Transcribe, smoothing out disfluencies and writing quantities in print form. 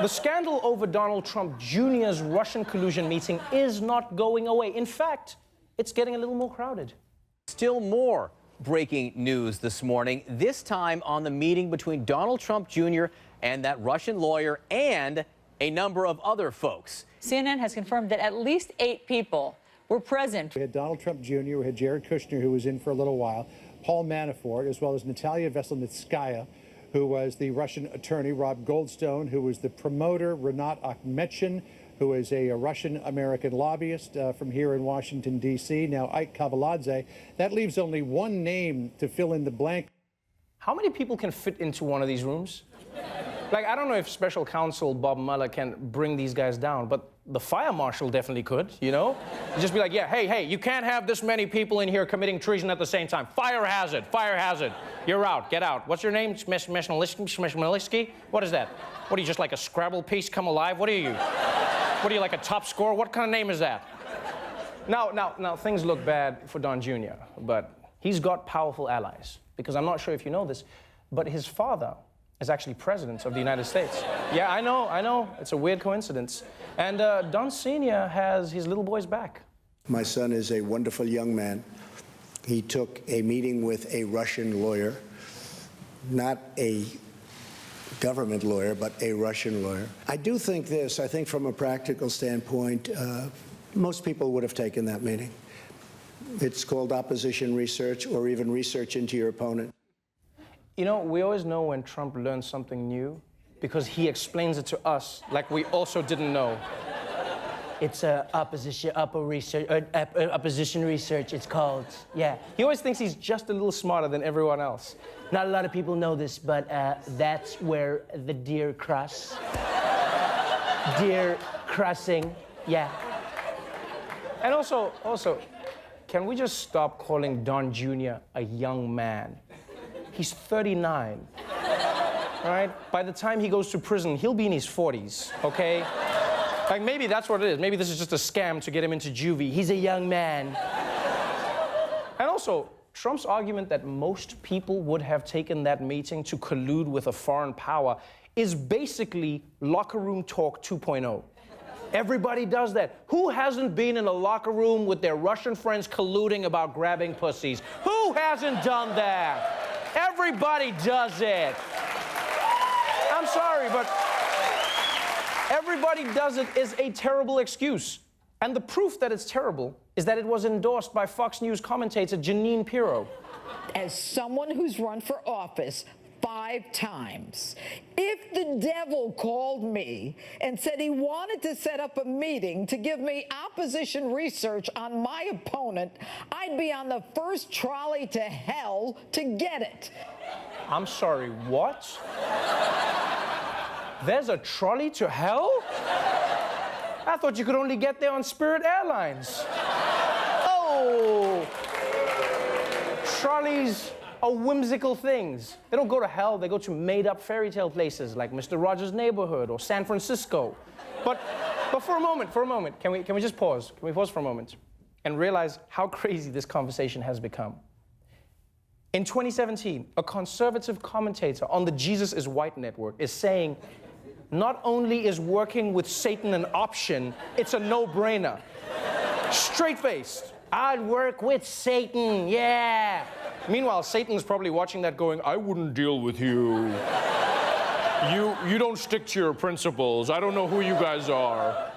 The scandal over Donald Trump Jr.'s Russian collusion meeting is not going away. In fact, it's getting a little more crowded. Still more breaking news this morning, this time on the meeting between Donald Trump Jr. and that Russian lawyer and a number of other folks. CNN has confirmed that at least 8 people were present. We had Donald Trump Jr., we had Jared Kushner, who was in for a little while, Paul Manafort, as well as Natalia Veselnitskaya, who was the Russian attorney, Rob Goldstone, who was the promoter, Renat Akhmetshin, who is a Russian-American lobbyist from here in Washington, D.C., now Ike Kavaladze. That leaves only one name to fill in the blank. How many people can fit into one of these rooms? Like, I don't know if special counsel Bob Mueller can bring these guys down, but the fire marshal definitely could, you know? Just be like, yeah, hey, you can't have this many people in here committing treason at the same time. Fire hazard, fire hazard. You're out, get out. What's your name? Smeshmaliski? What is that? What are you, just like a Scrabble piece come alive? What are you? What are you, like a top scorer? What kind of name is that? Now, things look bad for Don Jr., but he's got powerful allies. Because I'm not sure if you know this, but his father is actually president of the United States. Yeah, I know. It's a weird coincidence. And Don Sr. has his little boy's back. My son is a wonderful young man. He took a meeting with a Russian lawyer, not a government lawyer, but a Russian lawyer. I do think this, I think from a practical standpoint, most people would have taken that meeting. It's called opposition research, or even research into your opponent. You know, we always know when Trump learns something new because he explains it to us like we also didn't know. It's opposition research, it's called. Yeah. He always thinks he's just a little smarter than everyone else. Not a lot of people know this, but that's where the deer cross. Deer crossing, yeah. And also, can we just stop calling Don Jr. a young man? He's 39, right? By the time he goes to prison, he'll be in his 40s, okay? Like, maybe that's what it is. Maybe this is just a scam to get him into juvie. He's a young man. And also, Trump's argument that most people would have taken that meeting to collude with a foreign power is basically locker room talk 2.0. Everybody does that. Who hasn't been in a locker room with their Russian friends colluding about grabbing pussies? Who hasn't done that? Everybody does it. I'm sorry, but everybody does it is a terrible excuse. And the proof that it's terrible is that it was endorsed by Fox News commentator Jeanine Pirro. As someone who's run for office 5 times, if the devil called me and said he wanted to set up a meeting to give me opposition research on my opponent, I'd be on the first trolley to hell to get it. I'm sorry, what? There's a trolley to hell? I thought you could only get there on Spirit Airlines. Oh! Trolleys are whimsical things. They don't go to hell, they go to made-up fairy tale places like Mr. Rogers' Neighborhood or San Francisco. But for a moment, can we just pause? Can we pause for a moment and realize how crazy this conversation has become? In 2017, a conservative commentator on the Jesus is White network is saying, not only is working with Satan an option, it's a no-brainer. Straight-faced. I'd work with Satan, yeah. Meanwhile, Satan's probably watching that going, I wouldn't deal with you. You don't stick to your principles. I don't know who you guys are.